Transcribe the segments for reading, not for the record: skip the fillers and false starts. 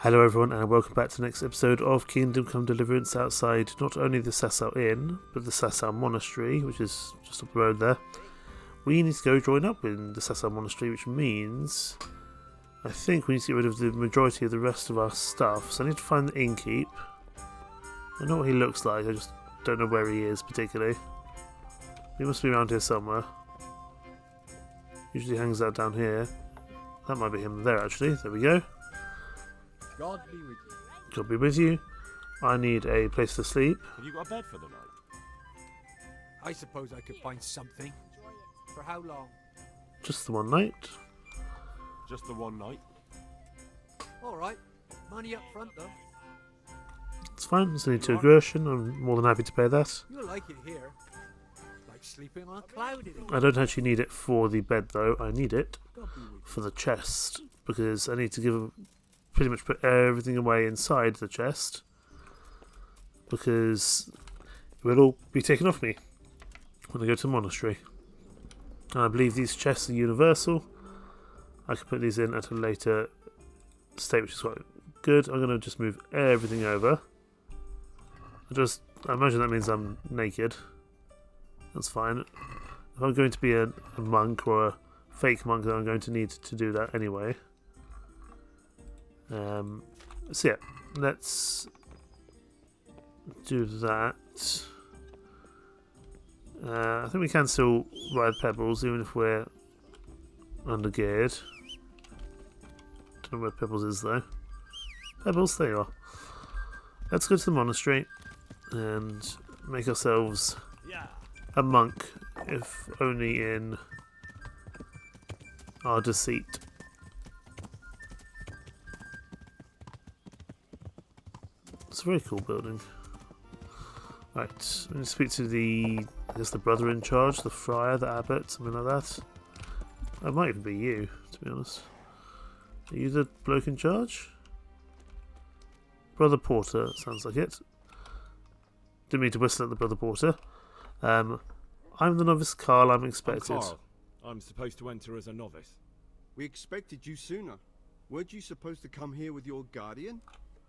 Hello everyone and welcome back to the next episode of Kingdom Come Deliverance outside not only the Sasau Inn, but the Sasau Monastery, which is just up the road there. We need to go join up in the Sasau Monastery, which means I think we need to get rid of the majority of the rest of our stuff. So I need to find the innkeep. I know what he looks like, I just don't know where he is particularly. He must be around here somewhere. Usually hangs out down here. That might be him there actually, there we go. God be with you. God be with you. I need a place to sleep. Have you got a bed for the night? I suppose I could find something. For how long? Just the one night. Just the one night? Alright. Money up front though. It's fine, it's only 2 aggression. I'm more than happy to pay that. You'll like it here. Like sleeping on a cloud in it. I don't actually need it for the bed though. I need it God be with you. for the chest because I need to pretty much put everything away inside the chest because it will all be taken off me when I go to the monastery. And I believe these chests are universal. I can put these in at a later state, which is quite good. I'm going to just move everything over. I imagine that means I'm naked. That's fine. If I'm going to be a monk or a fake monk, then I'm going to need to do that anyway. So yeah, let's do that. I think we can still ride Pebbles even if we're undergeared. Don't know where Pebbles is though. Pebbles, there you are. Let's go to the monastery and make ourselves a monk, if only in our deceit. It's a very cool building. Right, I'm going to speak to the brother in charge, the friar, the abbot, something like that. It might even be you, to be honest. Are you the bloke in charge? Brother Porter, sounds like it. Didn't mean to whistle at the Brother Porter. I'm the novice Carl, I'm expected. I'm Carl. I'm supposed to enter as a novice. We expected you sooner. Weren't you supposed to come here with your guardian?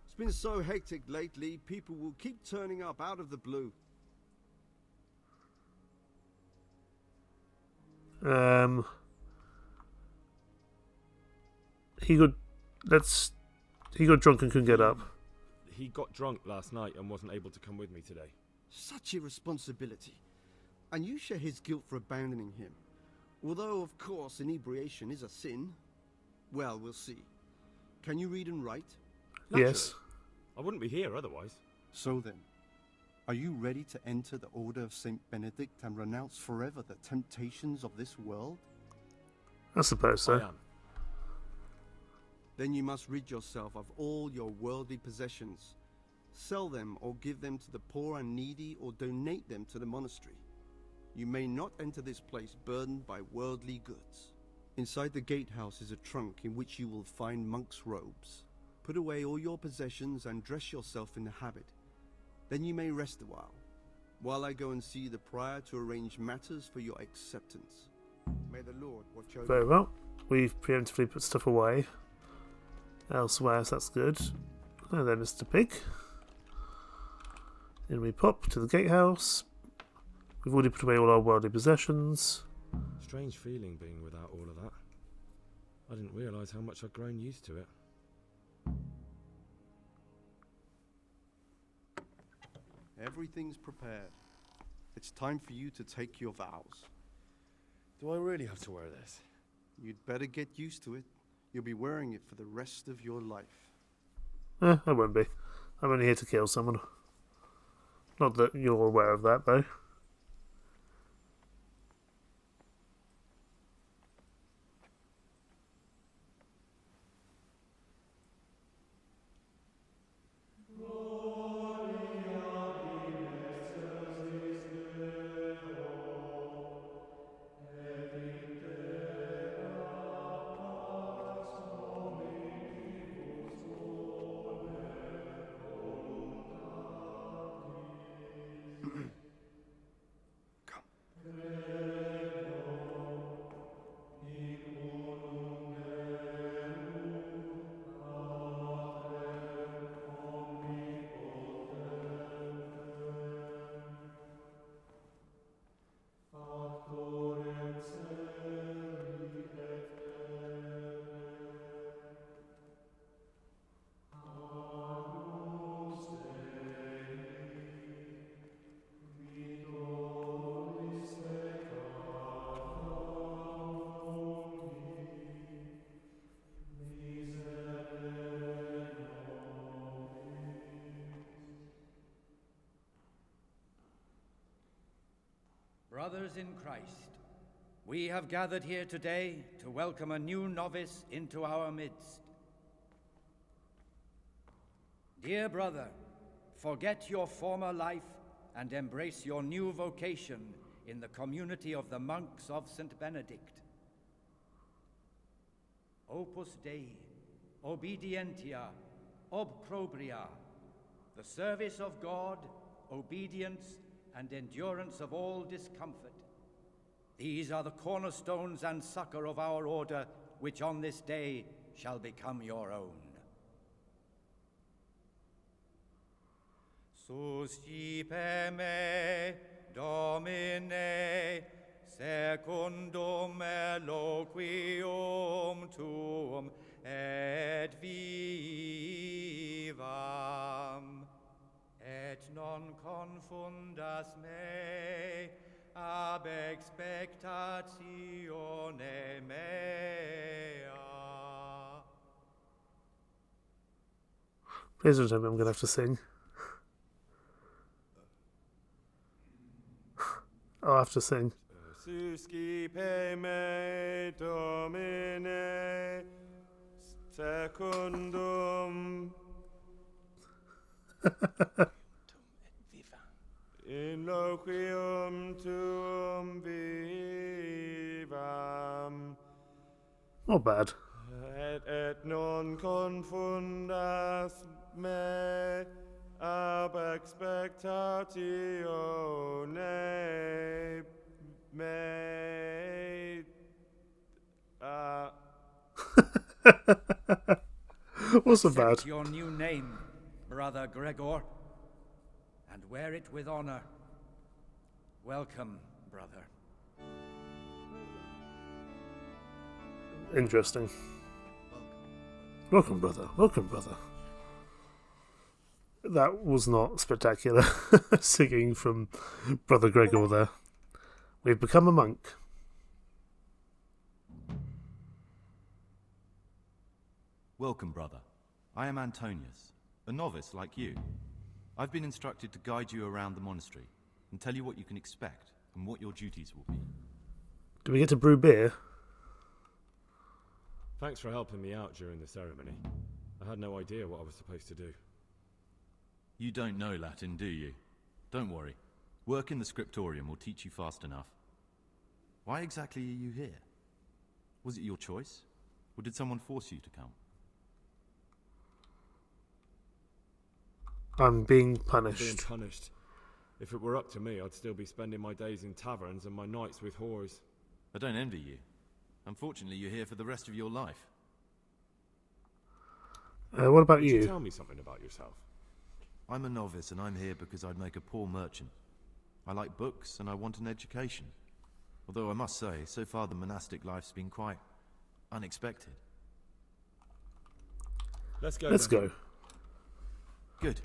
It's been so hectic lately, people will keep turning up out of the blue. He got drunk and couldn't get up. He got drunk last night and wasn't able to come with me today. Such irresponsibility. And you share his guilt for abandoning him. Although, of course, inebriation is a sin. Well, we'll see. Can you read and write? Yes. I wouldn't be here otherwise. So then, are you ready to enter the Order of Saint Benedict and renounce forever the temptations of this world? I suppose so. I am. Then you must rid yourself of all your worldly possessions. Sell them or give them to the poor and needy or donate them to the monastery. You may not enter this place burdened by worldly goods. Inside the gatehouse is a trunk in which you will find monk's robes. Put away all your possessions and dress yourself in the habit. Then you may rest a while I go and see the prior to arrange matters for your acceptance. May the Lord watch over you. Very well. We've preemptively put stuff away elsewhere, so that's good. Hello there, Mr. Pig. In we pop to the gatehouse. We've already put away all our worldly possessions. Strange feeling being without all of that. I didn't realise how much I'd grown used to it. Everything's prepared. It's time for you to take your vows. Do I really have to wear this? You'd better get used to it. You'll be wearing it for the rest of your life. I won't be. I'm only here to kill someone. Not that you're aware of that, though. Brothers in Christ, we have gathered here today to welcome a new novice into our midst. Dear brother, forget your former life and embrace your new vocation in the community of the monks of St. Benedict. Opus Dei, obedientia, obprobria, the service of God, obedience, and endurance of all discomfort. These are the cornerstones and succor of our order, which on this day shall become your own. Suscipe me, Domine, secundum eloquium tuum, et vivam, et non confundas me ab expectatione mea. Please don't tell me I'm going to have to sing. I'll have to sing. Suscipe me, Domine, secundum in loquium tuum vivam, Not bad. et non confundas me ab expectatione me. What's so bad? Accept your new name, Brother Gregor, and wear it with honor. Welcome, brother. Interesting. Welcome, brother. Welcome, brother. That was not spectacular singing from Brother Gregor there. We've become a monk. Welcome, brother. I am Antonius, a novice like you. I've been instructed to guide you around the monastery and tell you what you can expect and what your duties will be. Do we get to brew beer? Thanks for helping me out during the ceremony. I had no idea what I was supposed to do. You don't know Latin, do you? Don't worry. Work in the scriptorium will teach you fast enough. Why exactly are you here? Was it your choice? Or did someone force you to come? I'm being I'm punished. being punished. If it were up to me, I'd still be spending my days in taverns and my nights with whores. I don't envy you. Unfortunately, you're here for the rest of your life. What about Would you you? tell me something about yourself? I'm a novice and I'm here because I'd make a poor merchant. I like books and I want an education. Although I must say, so far the monastic life's been quite unexpected. Let's go. Let's then. go. Good.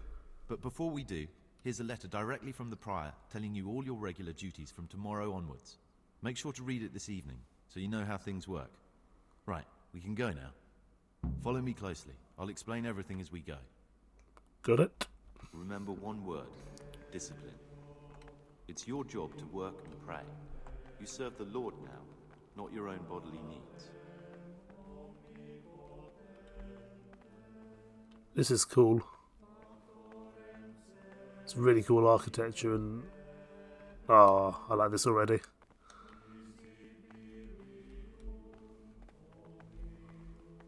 But before we do, here's a letter directly from the prior telling you all your regular duties from tomorrow onwards. Make sure to read it this evening, so you know how things work. Right, we can go now. Follow me closely. I'll explain everything as we go. Got it? Remember one word: discipline. It's your job to work and pray. You serve the Lord now, not your own bodily needs. This is cool. It's really cool architecture and... Oh, I like this already.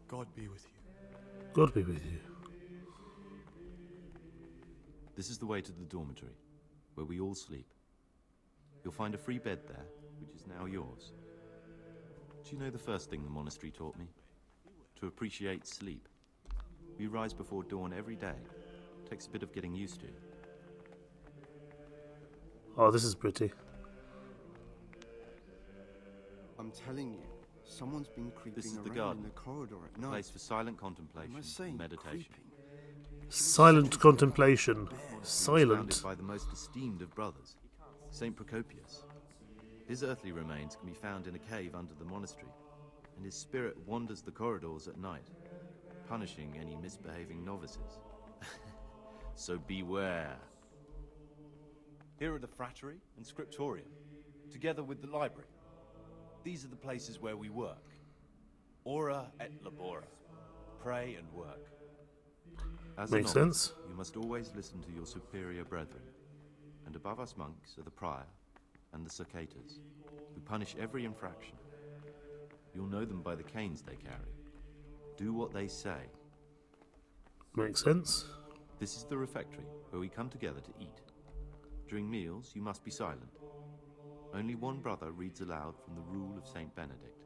God be with you. God be with you. This is the way to the dormitory, where we all sleep. You'll find a free bed there, which is now yours. Do you know the first thing the monastery taught me? To appreciate sleep. We rise before dawn every day. Takes a bit of getting used to. Oh, this is pretty. I'm telling you, someone's been creeping This is the around garden. in the corridor at A night. place for silent Am contemplation I saying and meditation. creeping? Silent contemplation. Silent. Founded by the most esteemed of brothers, Saint Procopius. His earthly remains can be found in a cave under the monastery, and his spirit wanders the corridors at night, punishing any misbehaving novices. So beware. Here are the frattery and scriptorium. together with the library. These are the places where we work. Ora et labora. Pray and work. As Makes a novice, sense. you must always listen to your superior brethren. And above us monks are the prior and the circators, who punish every infraction. You'll know them by the canes they carry. Do what they say. Makes sense. This is the refectory, where we come together to eat. During meals, you must be silent. Only one brother reads aloud from the Rule of Saint Benedict.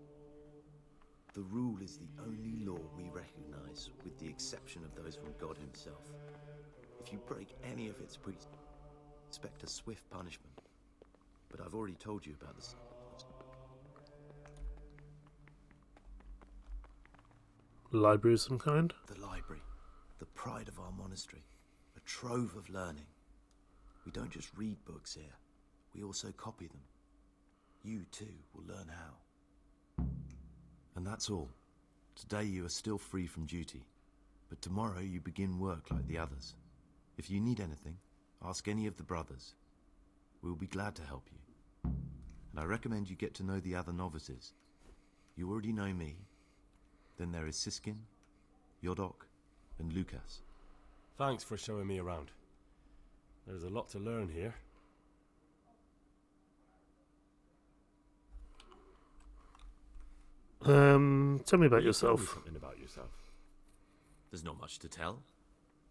The Rule is the only law we recognize, with the exception of those from God himself. If you break any of its precepts, expect a swift punishment. But I've already told you about this. Library of some kind? The library, the pride of our monastery, a trove of learning. We don't just read books here, we also copy them. You too will learn how. And that's all. Today you are still free from duty, but tomorrow you begin work like the others. If you need anything, ask any of the brothers. We'll be glad to help you. And I recommend you get to know the other novices. You already know me. Then there is Siskin, Yodok, and Lucas. Thanks for showing me around. There's a lot to learn here. Tell me about Will you tell me yourself. something about yourself. There's not much to tell.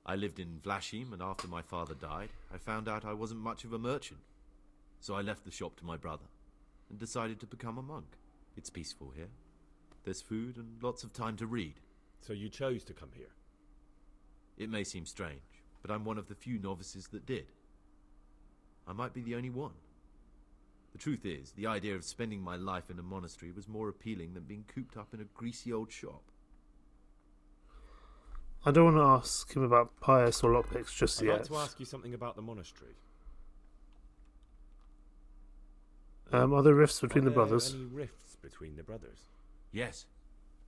I lived in Vlashim, and after my father died, I found out I wasn't much of a merchant. So I left the shop to my brother, and decided to become a monk. It's peaceful here. There's food and lots of time to read. So you chose to come here? It may seem strange, but I'm one of the few novices that did. I might be the only one. The truth is, the idea of spending my life in a monastery was more appealing than being cooped up in a greasy old shop. I don't want to ask him about pious or lockpicks just I'd yet. like to ask you something about the monastery. Are there rifts between Are the there brothers? any rifts between the brothers? Yes.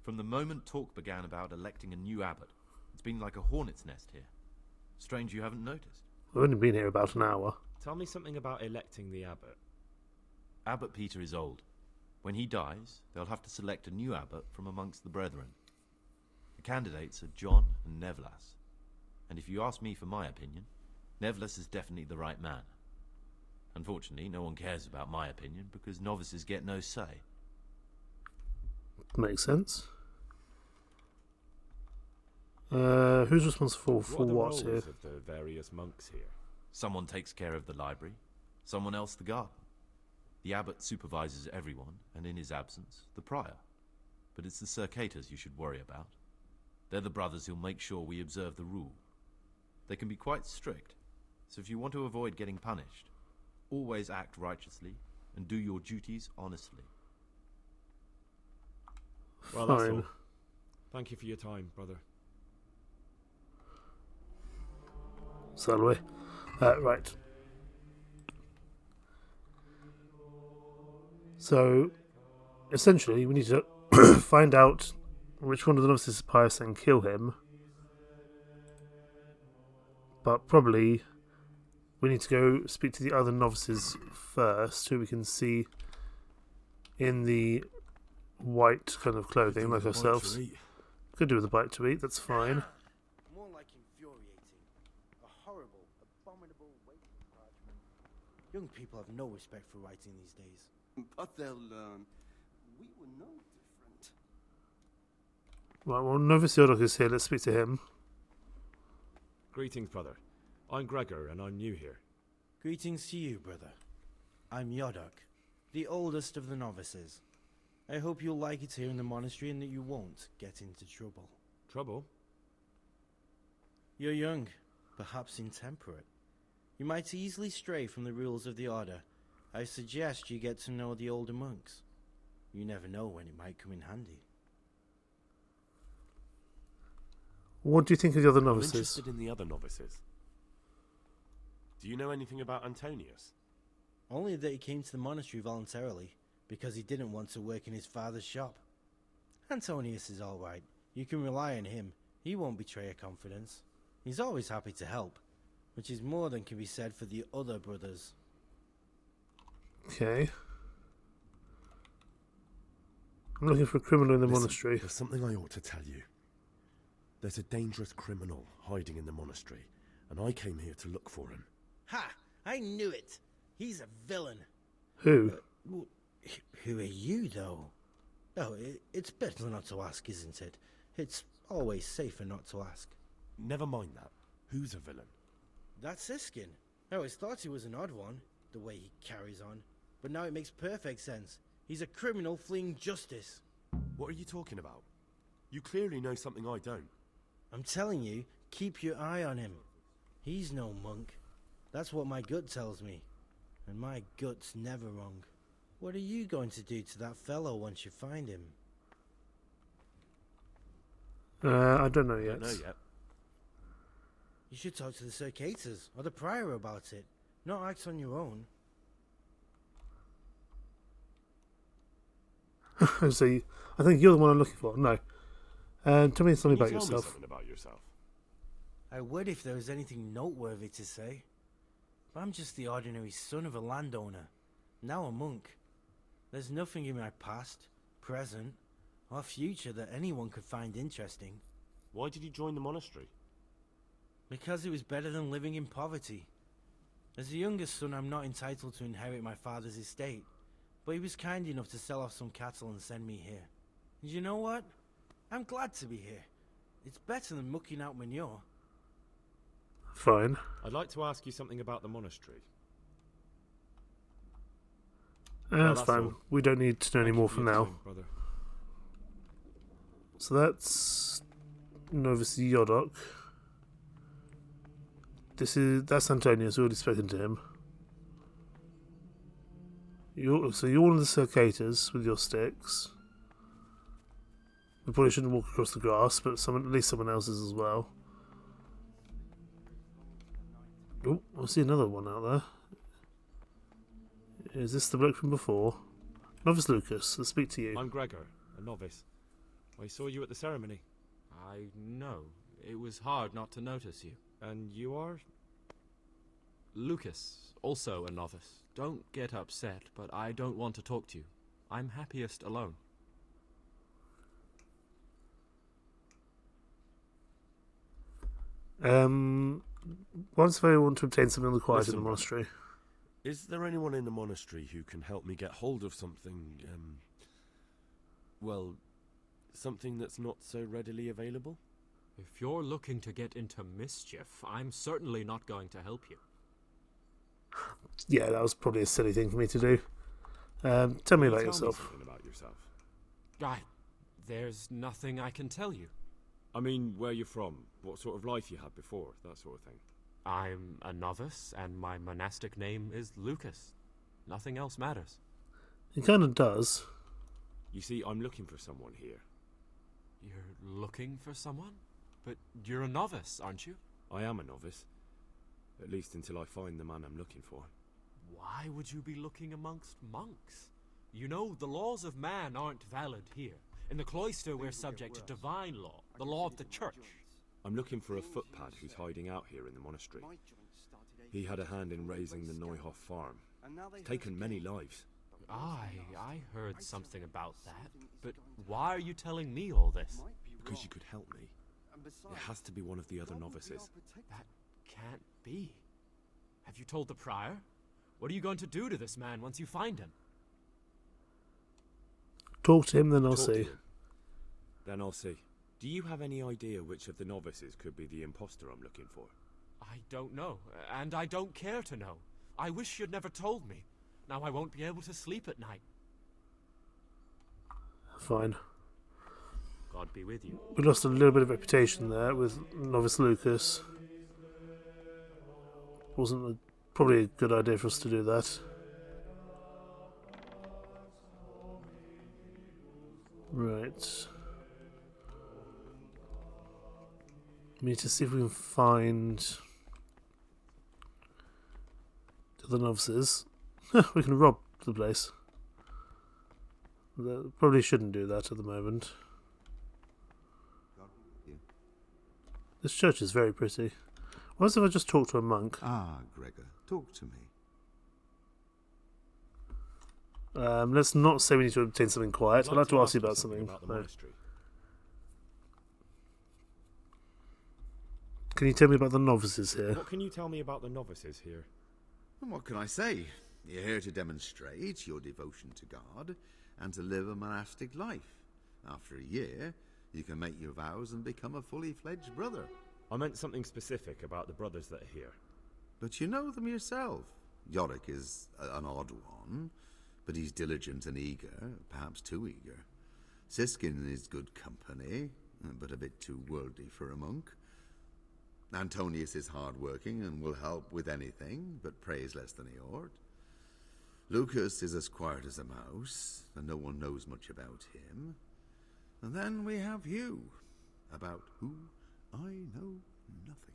From the moment talk began about electing a new abbot, it's been like a hornet's nest here. Strange you haven't noticed. We've only been here about an hour. Tell me something about electing the abbot. Abbot Peter is old. When he dies, they'll have to select a new abbot from amongst the brethren. The candidates are John and Nevlas. And if you ask me for my opinion, Nevlas is definitely the right man. Unfortunately, no one cares about my opinion because novices get no say. Makes sense. Who's responsible for What are the what roles here? of the various monks here? Someone takes care of the library, someone else the garden. The abbot supervises everyone, and in his absence, the prior. But it's the circators you should worry about. They're the brothers who'll make sure we observe the rule. They can be quite strict, so if you want to avoid getting punished, always act righteously and do your duties honestly. Well, that's Fine. all. Thank you for your time, brother. Salwe. Right. So, essentially, we need to find out which one of the novices is pious and kill him. But probably we need to go speak to the other novices first, who we can see in the white kind of clothing, like ourselves. Could do with a bite to eat, that's fine. More like infuriating. A horrible, abominable waste of parchment. Young people have no respect for writing these days. But they'll learn. We were no different. Right, well, Novice Yodok is here, let's speak to him. Greetings, brother. I'm Gregor, and I'm new here. Greetings to you, brother. I'm Yodok, the oldest of the novices. I hope you'll like it here in the monastery and that you won't get into trouble. Trouble? You're young, perhaps intemperate. You might easily stray from the rules of the order. I suggest you get to know the older monks. You never know when it might come in handy. What do you think of the other I'm novices? interested in the other novices. Do you know anything about Antonius? Only that he came to the monastery voluntarily, because he didn't want to work in his father's shop. Antonius is all right. You can rely on him. He won't betray your confidence. He's always happy to help, which is more than can be said for the other brothers. Okay. I'm looking for a criminal in the Listen, monastery. there's something I ought to tell you. There's a dangerous criminal hiding in the monastery, and I came here to look for him. Ha! I knew it! He's a villain. Who? Who are you, though? Oh, it's better not to ask, isn't it? It's always safer not to ask. Never mind that. Who's a villain? That's Siskin. I always thought he was an odd one, the way he carries on. But now it makes perfect sense. He's a criminal fleeing justice. What are you talking about? You clearly know something I don't. I'm telling you, keep your eye on him. He's no monk. That's what my gut tells me. And my gut's never wrong. What are you going to do to that fellow once you find him? I don't know yet. I don't know yet. You should talk to the Circators or the Prior about it. Not act on your own. So I think you're the one I'm looking for. No. Tell me something about Tell me yourself. something about yourself. I would if there was anything noteworthy to say. But I'm just the ordinary son of a landowner, now a monk. There's nothing in my past, present, or future that anyone could find interesting. Why did you join the monastery? Because it was better than living in poverty. As the youngest son, I'm not entitled to inherit my father's estate, but he was kind enough to sell off some cattle and send me here. And you know what? I'm glad to be here. It's better than mucking out manure. Fine. I'd like to ask you something about the monastery. That's that's fine. all. We don't need to know any Thank more you for your now. time, brother. So that's Novice Yodok. That's Antonius. Already spoken to him. So you're one of the Circators with your sticks. We probably shouldn't walk across the grass, but at least someone else is as well. Oh, I see another one out there. Is this the bloke from before? Novice Lucas, let's speak to you. I'm Gregor, a novice. I saw you at the ceremony. I know. It was hard not to notice you. And you are? Lucas, also a novice. Don't get upset, but I don't want to talk to you. I'm happiest alone. Once if I want to obtain something required Listen, in the monastery. Is there anyone in the monastery who can help me get hold of something, well, something that's not so readily available? If you're looking to get into mischief, I'm certainly not going to help you. Yeah, that was probably a silly thing for me to do. Tell me about yourself. Something about yourself. There's nothing I can tell you. I mean, where you're from, what sort of life you had before, that sort of thing. I'm a novice, and my monastic name is Lucas. Nothing else matters. It kind of does. You see, I'm looking for someone here. You're looking for someone? But you're a novice, aren't you? I am a novice. At least until I find the man I'm looking for. Why would you be looking amongst monks? You know, the laws of man aren't valid here. In the cloister, we're subject to divine law, the law of the church. I'm looking for a footpad who's hiding out here in the monastery. He had a hand in raising the Neuhoff farm. Taken many lives. I heard something about that. But why are you telling me all this? Because you could help me. It has to be one of the other novices. That can't be. Have you told the prior? What are you going to do to this man once you find him? Talk to him, then I'll Talk to see. him. Then I'll see. Do you have any idea which of the novices could be the imposter I'm looking for? I don't know, and I don't care to know. I wish you'd never told me. Now I won't be able to sleep at night. Fine. God be with you. We lost a little bit of reputation there with Novice Lucas. Wasn't probably a good idea for us to do that. Right. We need to see if we can find the other novices. We can rob the place. Probably shouldn't do that at the moment. This church is very pretty. What if I just talk to a monk? Ah, Gregor, talk to me. Let's not say we need to obtain something quiet. I'd like to ask you about something something. about the though. monastery. Can you tell me about the novices here? What can you tell me about the novices here? And what can I say? You're here to demonstrate your devotion to God and to live a monastic life. After a year, you can make your vows and become a fully fledged brother. I meant something specific about the brothers that are here. But you know them yourself. Yorick is an odd one, but he's diligent and eager, perhaps too eager. Siskin is good company, but a bit too worldly for a monk. Antonius is hard-working and will help with anything, but prays less than he ought. Lucas is as quiet as a mouse, and no one knows much about him. And then we have you, about who I know nothing.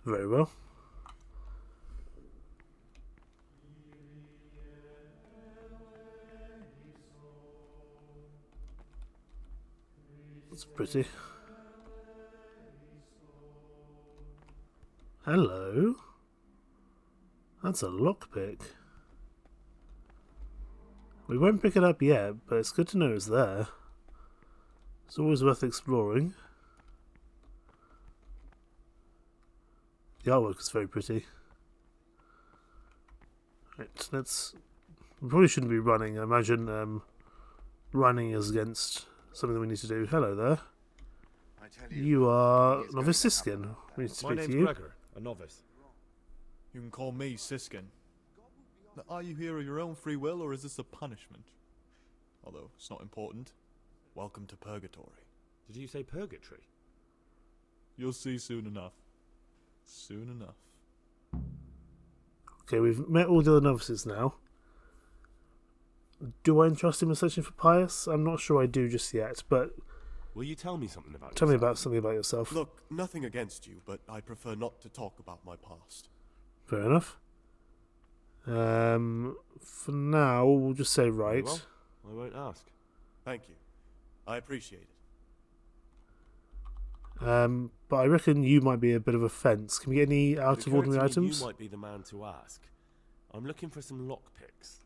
Very well. That's pretty. Hello. That's a lockpick. We won't pick it up yet, but it's good to know it's there. It's always worth exploring. The artwork is very pretty. Right, let's... We probably shouldn't be running. I imagine running is against something that we need to do. Hello there. I tell You are Novice Siskin. We need to My speak name's to you. Gregor, a novice. You can call me Siskin. Now, are you here of your own free will, or is this a punishment? Although, it's not important. Welcome to Purgatory. Did you say purgatory? You'll see soon enough. Soon enough. Okay, we've met all the other novices now. Do I entrust him with searching for Pius? I'm not sure I do just yet, but... Will you tell me something about Tell me yourself? about something about yourself. Look, nothing against you, but I prefer not to talk about my past. Fair enough. For now, we'll just say right. Well, I won't ask. Thank you. I appreciate it. But I reckon you might be a bit of a fence. Can we get any out of ordinary items? You might be the man to ask. I'm looking for some lockpicks.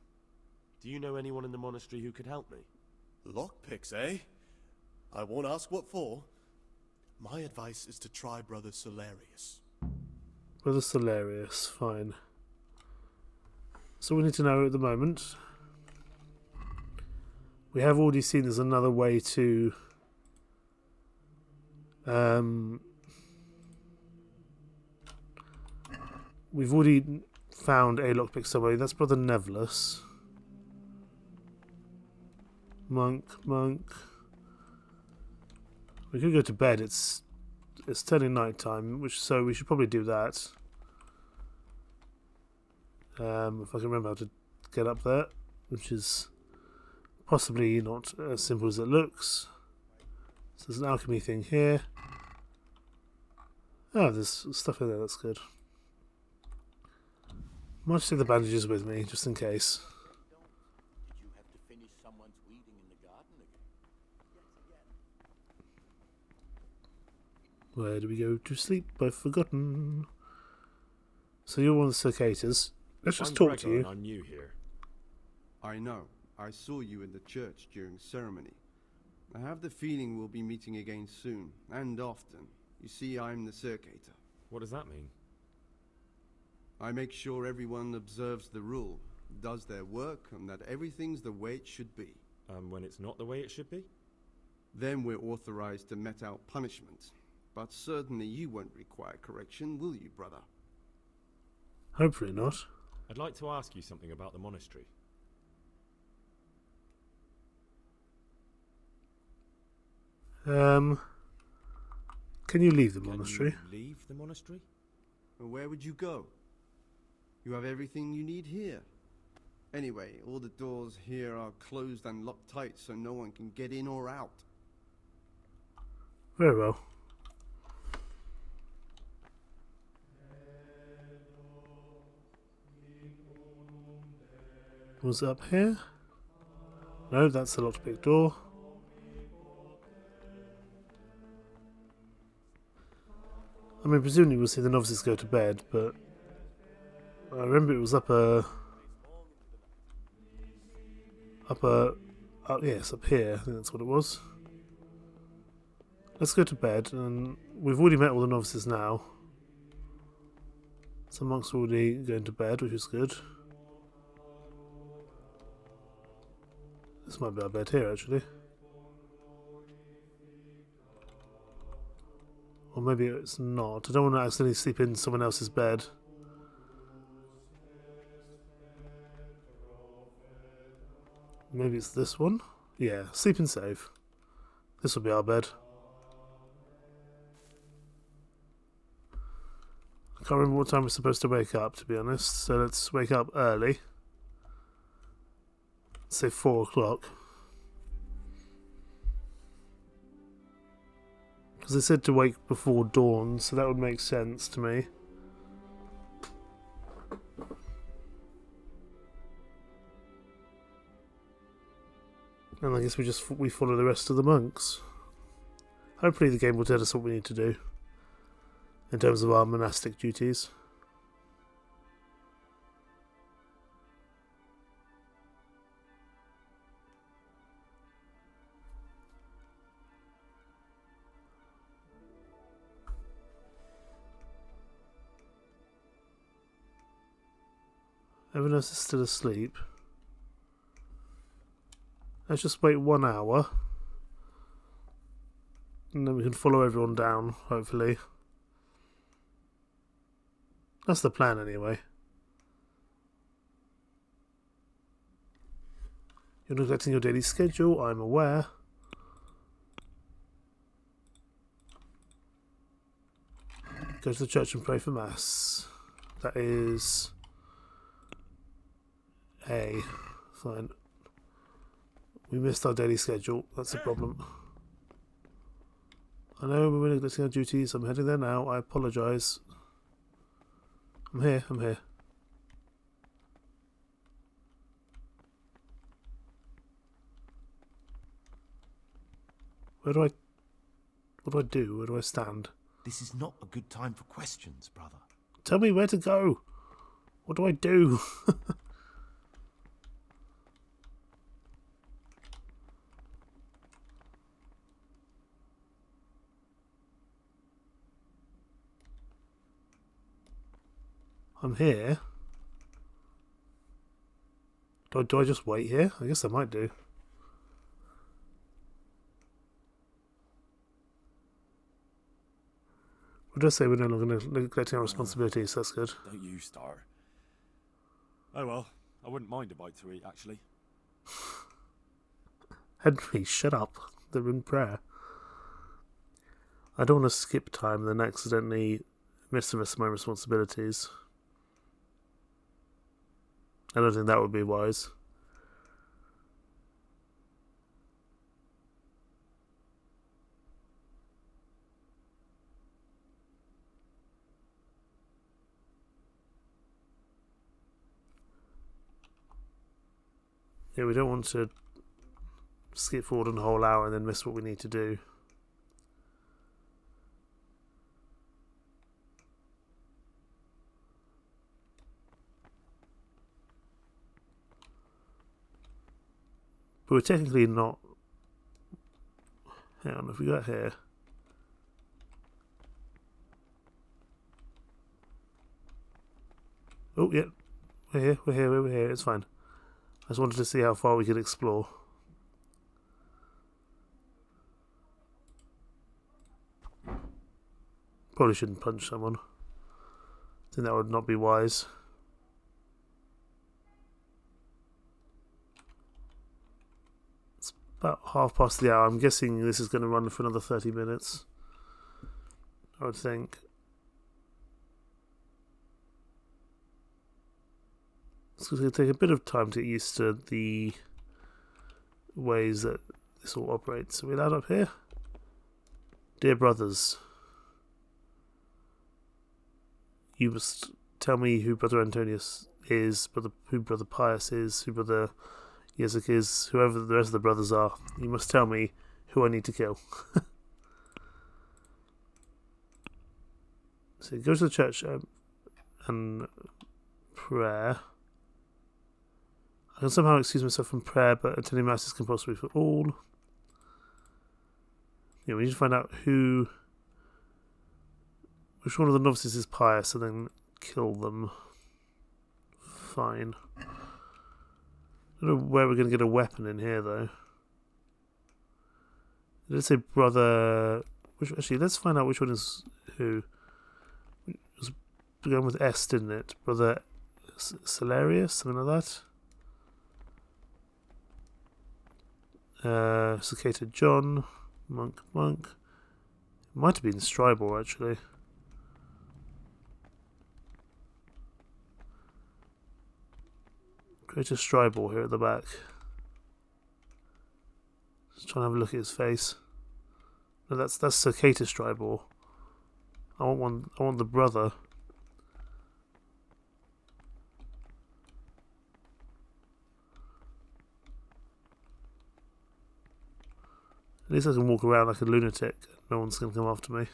Do you know anyone in the monastery who could help me? Lockpicks, eh? I won't ask what for. My advice is to try Brother Solarius. Brother Solarius, fine. So we need to know at the moment. We have already seen there's another way to... We've already found a lockpick somewhere. That's Brother Nevlus. Monk. We could go to bed. It's turning night time, so we should probably do that. If I can remember how to get up there, which is possibly not as simple as it looks. So there's an alchemy thing here. Oh, there's stuff in there, that's good. Might just take the bandages with me, just in case. Did you have to finish someone's weeding in the garden again? Where do we go to sleep? I've forgotten. So you're one of the cicadas. Let's just talk to you. I'm new here. I know. I saw you in the church during ceremony. I have the feeling we'll be meeting again soon, and often. You see, I'm the circator. What does that mean? I make sure everyone observes the rule, does their work, and that everything's the way it should be. When it's not the way it should be? Then we're authorized to mete out punishment. But certainly you won't require correction, will you, brother? Hopefully not. I'd like to ask you something about the monastery. Can you leave the monastery? Can you leave the monastery? Well, where would you go? You have everything you need here. Anyway, all the doors here are closed and locked tight so no one can get in or out. Very well. Was it up here? No, that's the lockpick door. I mean, presumably we'll see the novices go to bed, but I remember it was up a Yes, up here. I think that's what it was. Let's go to bed, and we've already met all the novices now. Some monks are already going to bed, which is good. This might be our bed here, actually. Or maybe it's not. I don't want to accidentally sleep in someone else's bed. Maybe it's this one? Yeah, sleep and save. This will be our bed. I can't remember what time we're supposed to wake up, to be honest. So let's wake up early. Say 4 o'clock. Because they said to wake before dawn, so that would make sense to me. And I guess we follow the rest of the monks. Hopefully the game will tell us what we need to do in terms of our monastic duties. Everyone else is still asleep. Let's just wait 1 hour. And then we can follow everyone down, hopefully. That's the plan, anyway. You're neglecting your daily schedule, I'm aware. Go to the church and pray for Mass. That is... A. Fine. We missed our daily schedule. That's a problem. I know we're neglecting our duties. I'm heading there now. I apologise. I'm here. I'm here. What do I do? Where do I stand? This is not a good time for questions, brother. Tell me where to go. What do I do? I'm here. Do I just wait here? I guess I might do. What did I say? We're no longer neglecting our responsibilities, so that's good. Don't you start. Oh well, I wouldn't mind a bite to eat, actually. Henry, shut up. They're in prayer. I don't want to skip time and then accidentally miss the rest of my responsibilities. I don't think that would be wise. Yeah, we don't want to skip forward a whole hour and then miss what we need to do. But we're technically not... Hang on, if we got here... Oh, yeah. We're here, it's fine. I just wanted to see how far we could explore. Probably shouldn't punch someone. I think that would not be wise. It's about 1/2 the hour. I'm guessing this is going to run for another 30 minutes. I would think. It's going to take a bit of time to get used to the ways that this all operates. Are we allowed up here? Dear brothers, you must tell me who Brother Antonius is, who Brother Pius is, who Brother Yezek is, whoever the rest of the brothers are. You must tell me who I need to kill. So go to the church and prayer. I can somehow excuse myself from prayer, but attending mass is compulsory for all. Yeah, we need to find out which one of the novices is pious and then kill them. Fine. I don't know where we're going to get a weapon in here, though. Let's say brother... Actually, let's find out which one is who. It was begun with S, didn't it? Brother Salarius, something like that. Cicada John. Monk. It might have been Strybor, actually. Greater Strybor here at the back. Just trying to have a look at his face. No, that's Cicada Strybor. I want the brother. At least I can walk around like a lunatic. No one's going to come after me.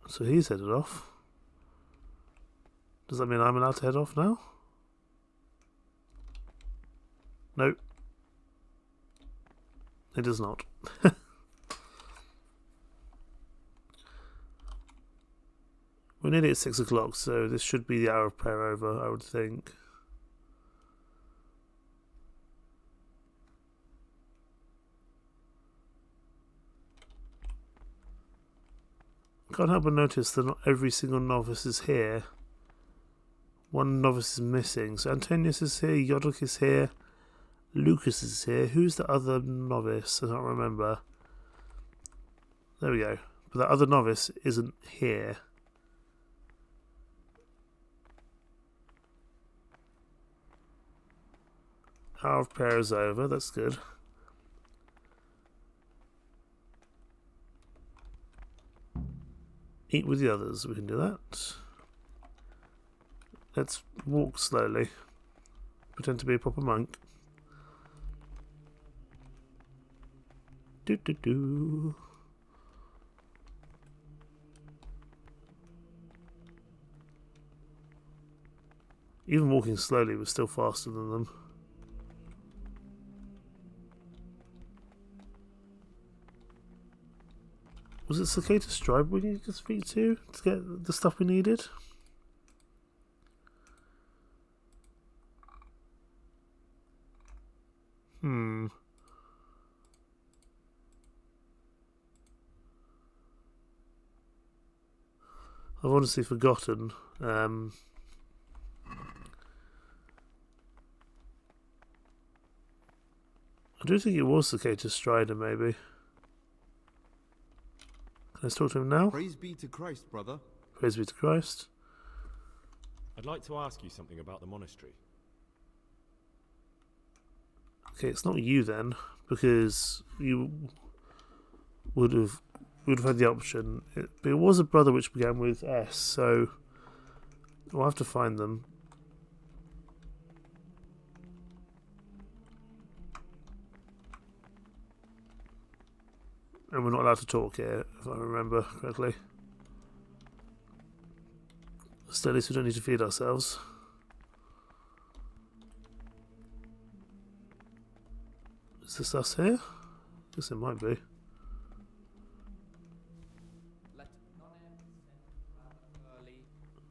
So he's headed off. Does that mean I'm allowed to head off now? Nope. It does not. We're nearly at 6 o'clock, so this should be the hour of prayer over, I would think. Can't help but notice that not every single novice is here. One novice is missing. So Antonius is here, Yodok is here, Lucas is here. Who's the other novice? I can't remember. There we go. But that other novice isn't here. Hour of prayer is over. That's good. Eat with the others. We can do that. Let's walk slowly. Pretend to be a proper monk. Do. Even walking slowly was still faster than them. Was it Cicada Stribe we needed to speak to get the stuff we needed? I've honestly forgotten. I do think it was Cicada Strider, maybe. Let's talk to him now. Praise be to Christ, brother. Praise be to Christ. I'd like to ask you something about the monastery. Okay, it's not you then, because you would have had the option. But it was a brother which began with S, so we'll have to find them. And we're not allowed to talk here, if I remember correctly. Still, at least we don't need to feed ourselves. Is this us here? I guess it might be. Let none rather early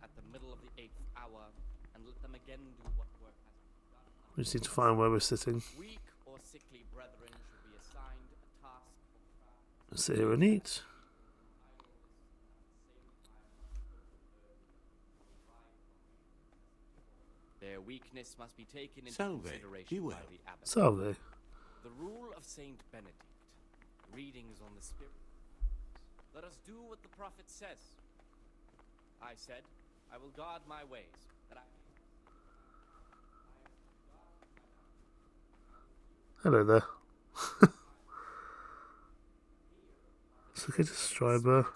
at the middle of the 8th hour, and let them again do what work has been done. We just need to find where we're sitting. Weak or sickly brethren should be assigned a task. Let's sit here and eat. Their weakness must be taken into Salve, consideration by the abbot. Salve. The rule of Saint Benedict, readings on the Spirit. Let us do what the prophet says. I said, I will guard my ways, that I... Hello there. Cicada Striber.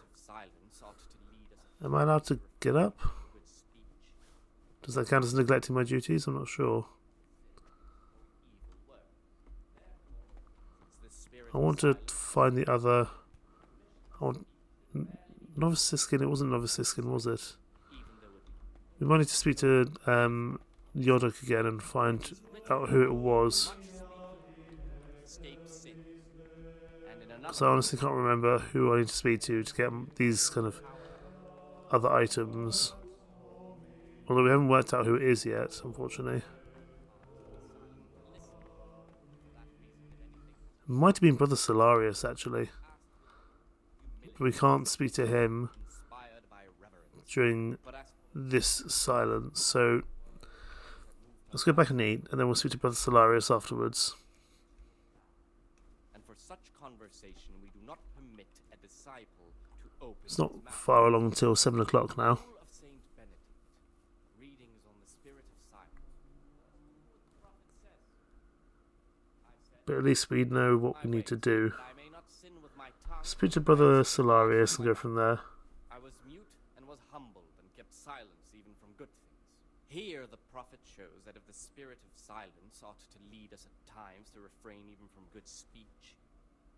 Am I allowed to get up? Does that count as neglecting my duties? I'm not sure. I want to find the other... Novice Siskin. It wasn't Novice Siskin, was it? We might need to speak to Yodok again and find out who it was. Because I honestly can't remember who I need to speak to get these kind of other items. Although we haven't worked out who it is yet, unfortunately. It might have been Brother Solarius, actually. We can't speak to him during this silence, so let's go back and eat, and then we'll speak to Brother Solarius afterwards. And for such conversation we do not permit a disciple to open. It's not far along until 7 o'clock now. But at least we know what we need to do. Speak to Brother Solarius and go from there. I was mute and was humbled and kept silence even from good things. Here the prophet shows that if the spirit of silence ought to lead us at times to refrain even from good speech,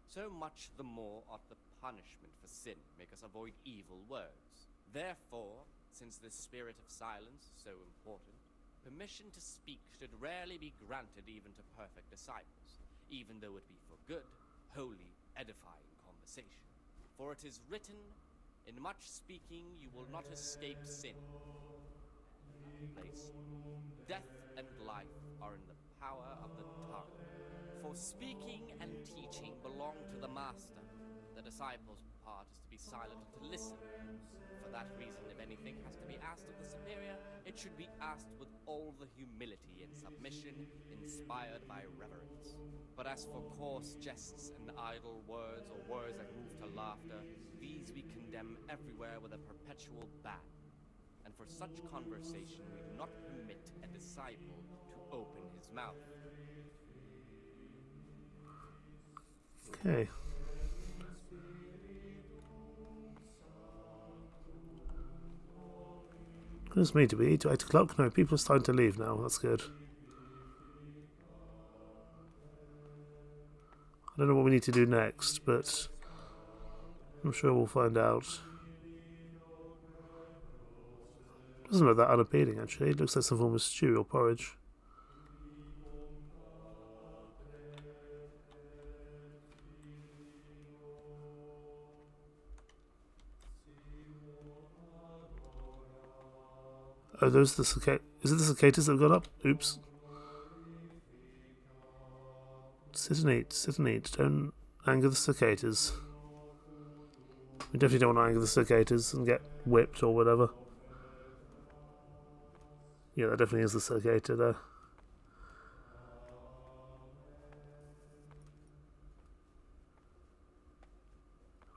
so much the more ought the punishment for sin make us avoid evil words. Therefore, since the spirit of silence is so important, permission to speak should rarely be granted even to perfect disciples, even though it be for good, holy, edifying conversation. For it is written, in much speaking you will not escape sin. Place. Death and life are in the power of the tongue. For speaking and teaching belong to the master. The disciple's part is to be silent and to listen. For that reason, if anything has to be asked of the superior, it should be asked with all the humility and submission inspired by reverence. But as for coarse jests and idle words, or words that move to laughter, these we condemn everywhere with a perpetual ban. And for such conversation we do not permit a disciple to open his mouth. Okay. Where's me to be? 8 o'clock? No, people are starting to leave now. That's good. I don't know what we need to do next, but I'm sure we'll find out. Doesn't look that unappealing, actually. It looks like some form of stew or porridge. Oh, those are the cicadas. Is it the cicadas that have gone up? Oops. Sit and eat, sit and eat. Don't anger the cicadas. We definitely don't want to anger the cicadas and get whipped or whatever. Yeah, that definitely is the cicada there.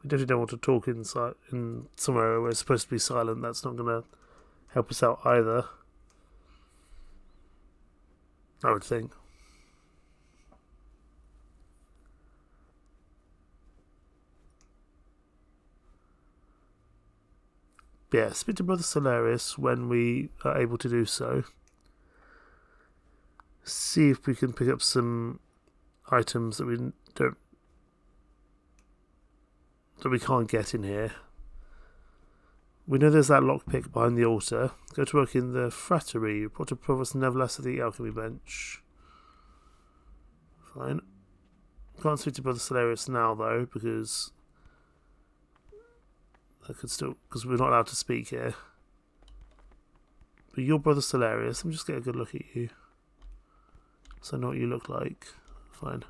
We definitely don't want to talk inside in somewhere where it's supposed to be silent. That's not going to help us out either, I would think. But yeah, speak to Brother Solarius when we are able to do so. See if we can pick up some items that we can't get in here. We know there's that lockpick behind the altar. Go to work in the frattery. Report to Provost Nevelas at the alchemy bench. Fine. Can't speak to Brother Solarius now though, because we're not allowed to speak here. But you're Brother Solarius. Let me just get a good look at you, so I know what you look like. Fine.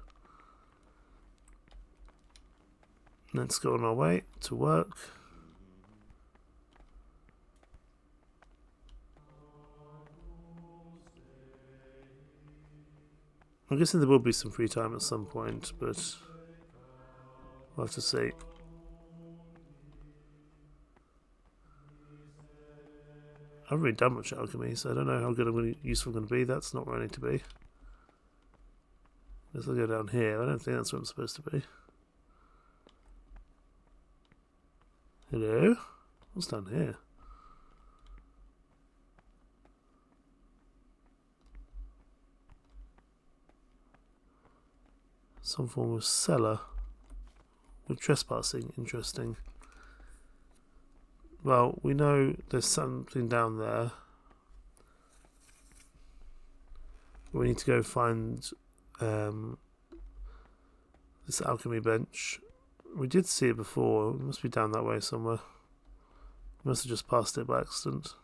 Let's go on our way to work. I'm guessing there will be some free time at some point, but we'll have to see. I haven't really done much alchemy, so I don't know how good useful I'm going to be. That's not where I need to be. Let's go down here. I don't think that's where I'm supposed to be. Hello? What's down here? Some form of cellar with trespassing. Interesting. Well, we know there's something down there. We need to go find this alchemy bench. We did see it before. It must be down that way somewhere. We must have just passed it by accident.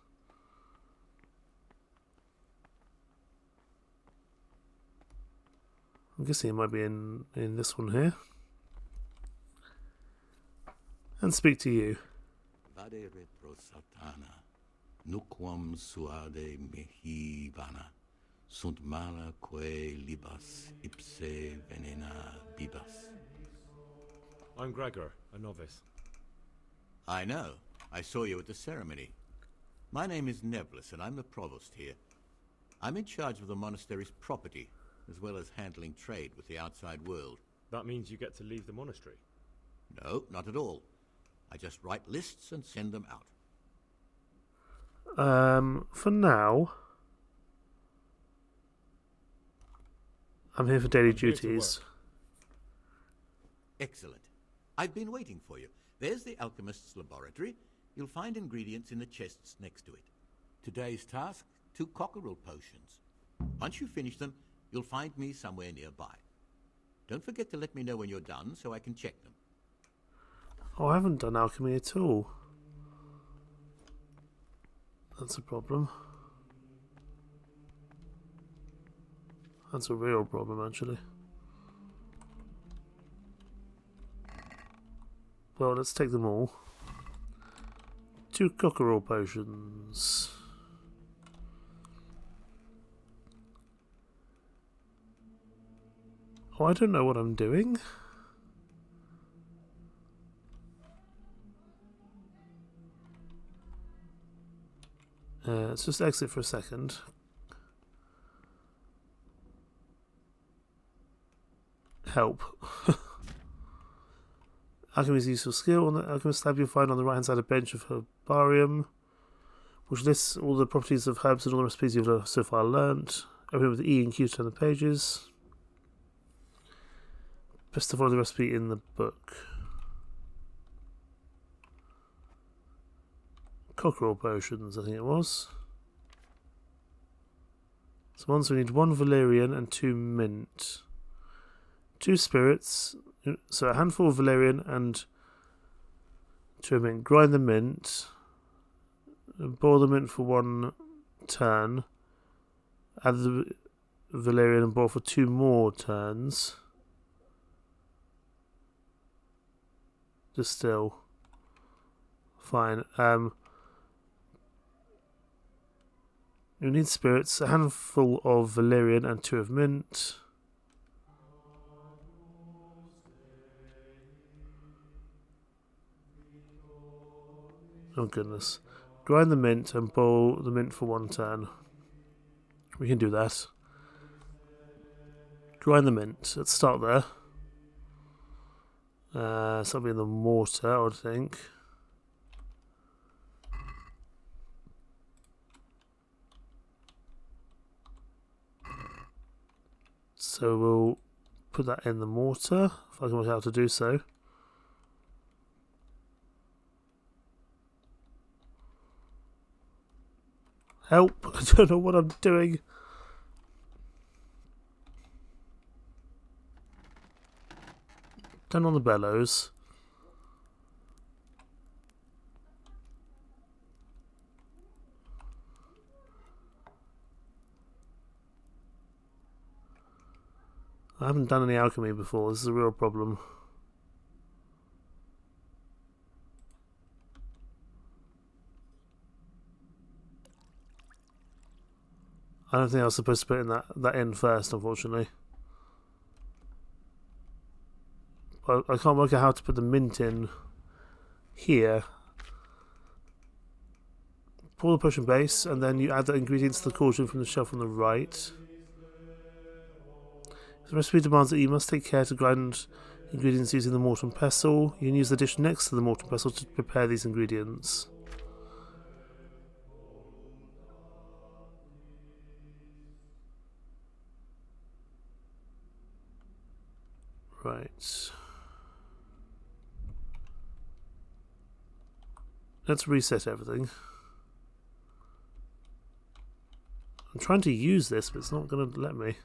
I'm guessing it might be in this one here. And speak to you. Vade retro satana, nuquam suade mihi vana, sunt mala quae libas ipse venena bibas. I'm Gregor, a novice. I know. I saw you at the ceremony. My name is Nevlis, and I'm the provost here. I'm in charge of the monastery's property, as well as handling trade with the outside world. That means you get to leave the monastery? No, not at all. I just write lists and send them out. For now, I'm here for daily duties. Excellent. I've been waiting for you. There's the alchemist's laboratory. You'll find ingredients in the chests next to it. Today's task, 2 cockerel potions. Once you finish them, you'll find me somewhere nearby. Don't forget to let me know when you're done so I can check them. Oh, I haven't done alchemy at all. That's a problem. That's a real problem, actually. Well, let's take them all. 2 cockerel potions. Oh, I don't know what I'm doing. Let's just exit for a second. Help. Alchemy is a useful skill. On the alchemist tab, you'll find on the right hand side a bench of herbarium, which lists all the properties of herbs and all the recipes you've so far learnt. Open with E and Q to turn the pages. Best to follow the recipe in the book. Cockerel potions, I think it was. So we need 1 valerian and 2 mint. 2 spirits, so a handful of valerian and 2 mint. Grind the mint, boil the mint for 1 turn, add the valerian and boil for 2 more turns. Distill. Fine. You need spirits, a handful of valerian and 2 of mint. Oh goodness. Grind the mint and boil the mint for 1 turn. We can do that. Grind the mint. Let's start there. So that'll be in the mortar, I would think. So we'll put that in the mortar, if I can work out how to do so. Help! I don't know what I'm doing. Turn on the bellows. I haven't done any alchemy before, this is a real problem. I don't think I was supposed to put in that in first, unfortunately. But I can't work out how to put the mint in here. Pour the potion base, and then you add the ingredients to the cauldron from the shelf on the right. The recipe demands that you must take care to grind ingredients using the mortar and pestle. You can use the dish next to the mortar and pestle to prepare these ingredients. Right. Let's reset everything. I'm trying to use this, but it's not going to let me.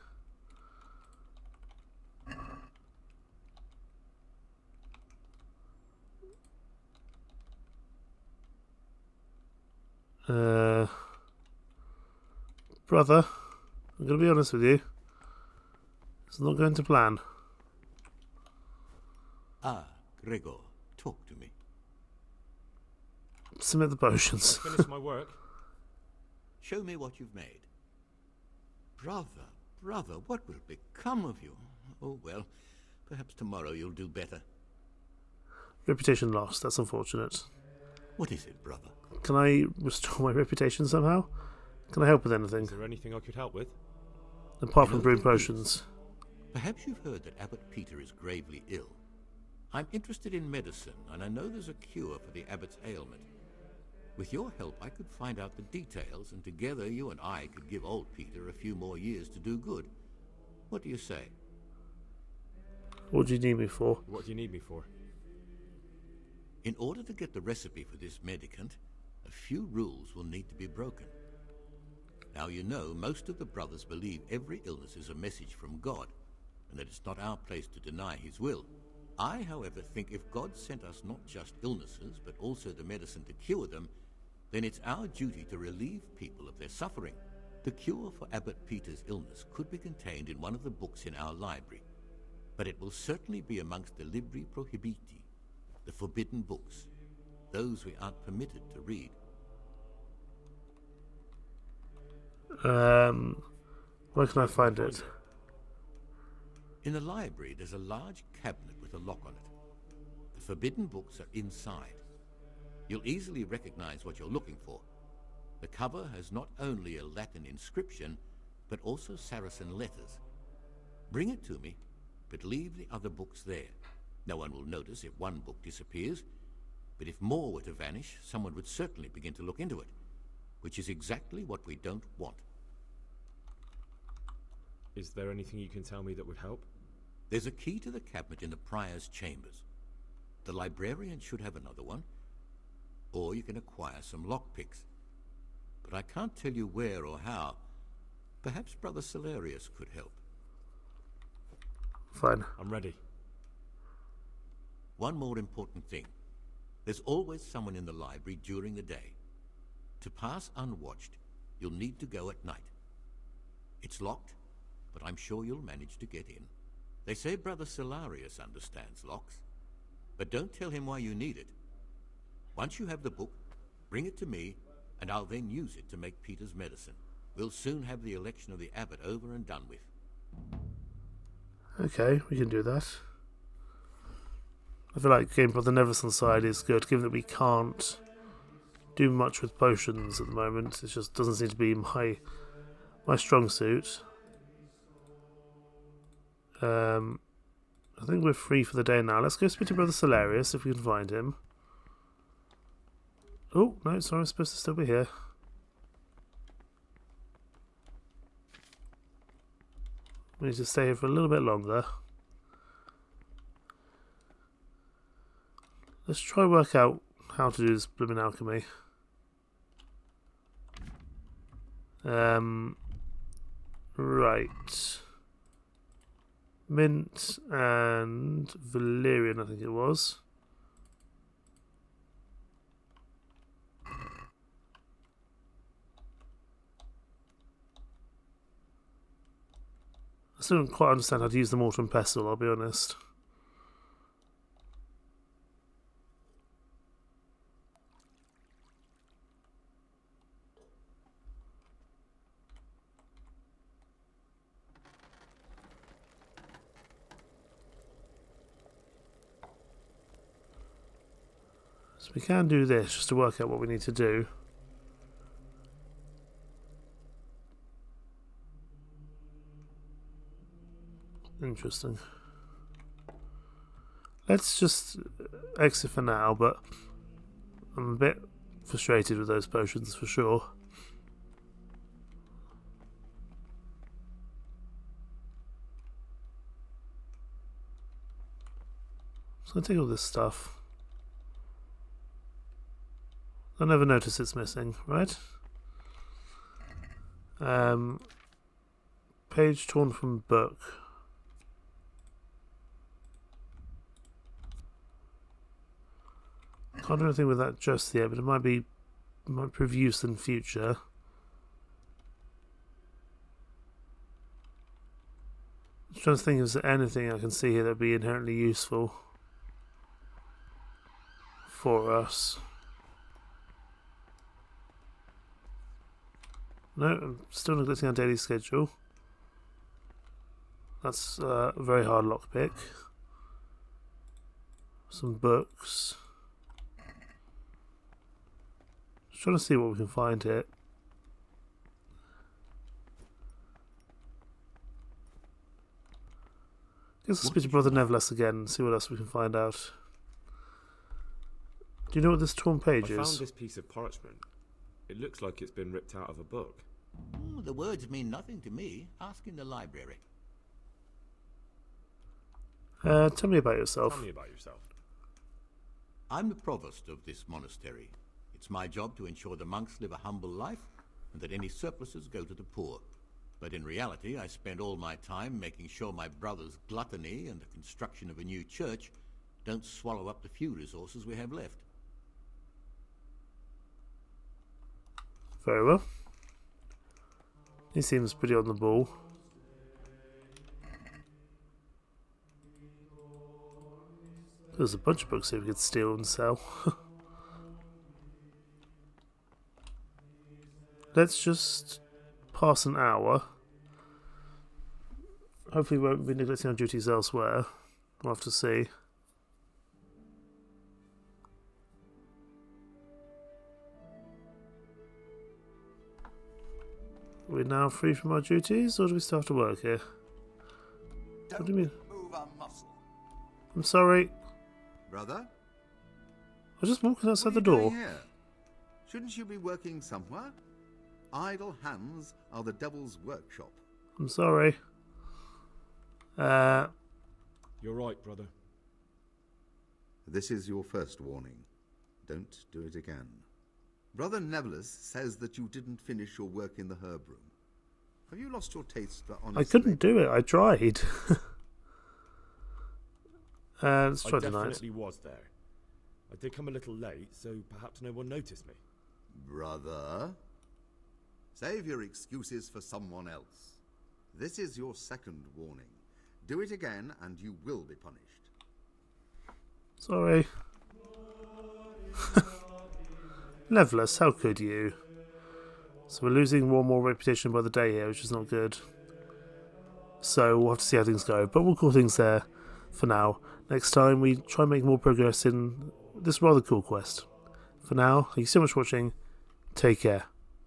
Brother, I'm going to be honest with you. It's not going to plan. Ah, Gregor, talk to me. Submit the potions. Finish my work. Show me what you've made. Brother, what will become of you? Oh, well, perhaps tomorrow you'll do better. Reputation lost. That's unfortunate. What is it, brother? Can I restore my reputation somehow? Can I help with anything? Is there anything I could help with? Apart from brewing potions. Perhaps you've heard that Abbot Peter is gravely ill. I'm interested in medicine, and I know there's a cure for the abbot's ailment. With your help, I could find out the details, and together you and I could give old Peter a few more years to do good. What do you say? What do you need me for? What do you need me for? In order to get the recipe for this medicament, a few rules will need to be broken. Now, you know, most of the brothers believe every illness is a message from God, and that it's not our place to deny his will. I, however, think if God sent us not just illnesses, but also the medicine to cure them, then it's our duty to relieve people of their suffering. The cure for Abbot Peter's illness could be contained in one of the books in our library, but it will certainly be amongst the Libri Prohibiti, the forbidden books, those we aren't permitted to read. Where can I find it? In the library, there's a large cabinet with a lock on it. The forbidden books are inside. You'll easily recognize what you're looking for. The cover has not only a Latin inscription, but also Saracen letters. Bring it to me, but leave the other books there. No one will notice if one book disappears, but if more were to vanish, someone would certainly begin to look into it, which is exactly what we don't want. Is there anything you can tell me that would help? There's a key to the cabinet in the prior's chambers. The librarian should have another one, or you can acquire some lockpicks. But I can't tell you where or how. Perhaps Brother Salarius could help. Fine. I'm ready. One more important thing. There's always someone in the library during the day. To pass unwatched, you'll need to go at night. It's locked, but I'm sure you'll manage to get in. They say Brother Salarius understands locks, but don't tell him why you need it. Once you have the book, bring it to me, and I'll then use it to make Peter's medicine. We'll soon have the election of the abbot over and done with. Okay, we can do that. I feel like getting Brother Neverson's side is good, given that we can't do much with potions at the moment. It just doesn't seem to be my strong suit. I think we're free for the day now. Let's go speak to Brother Salarius if we can find him. Oh, no, sorry, I'm supposed to still be here. We need to stay here for a little bit longer. Let's try work out how to do this blooming alchemy. Right. Mint and Valerian, I think it was. I still don't quite understand how to use the mortar and pestle, I'll be honest. So we can do this just to work out what we need to do. Interesting. Let's just exit for now, but I'm a bit frustrated with those potions for sure. So I'll take all this stuff. I never notice it's missing, right? Page torn from book. Can't do anything with that just yet, but it might prove use in future. I'm trying to think if there's anything I can see here that would be inherently useful for us. No, I'm still neglecting our daily schedule. That's a very hard lockpick. Some books. Just trying to see what we can find here. Guess I'll speak to Brother Neverless again and see what else we can find out. Do you know what this torn page is? I found this piece of parchment. It looks like it's been ripped out of a book. The words mean nothing to me. Ask in the library. Tell me about yourself. Tell me about yourself. I'm the provost of this monastery. It's my job to ensure the monks live a humble life and that any surpluses go to the poor. But in reality, I spend all my time making sure my brother's gluttony and the construction of a new church don't swallow up the few resources we have left. Very well. He seems pretty on the ball. There's a bunch of books here we could steal and sell. Let's just pass an hour. Hopefully we won't be neglecting our duties elsewhere. We'll have to see. Are we now free from our duties, or do we still have to work here? What do you mean? Move a muscle. I'm sorry. Brother? I was just walking outside the What are you door. doing here? Shouldn't you be working somewhere? Idle hands are the devil's workshop. I'm sorry. You're right, brother. This is your first warning. Don't do it again. Brother Neverless says that you didn't finish your work in the herb room. Have you lost your taste for honest I couldn't do it. I tried. Let's try I tonight. definitely was there. I did come a little late, so perhaps no one noticed me. Brother, save your excuses for someone else. This is your second warning. Do it again and you will be punished. Sorry. Nevertheless, how could you? So we're losing one more reputation by the day here, which is not good. So we'll have to see how things go, but we'll call things there for now. Next time we try and make more progress in this rather cool quest. For now, thank you so much for watching. Take care.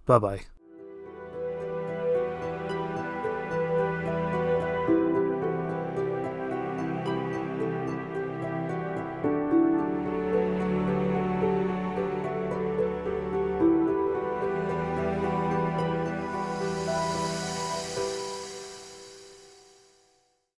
Bye bye.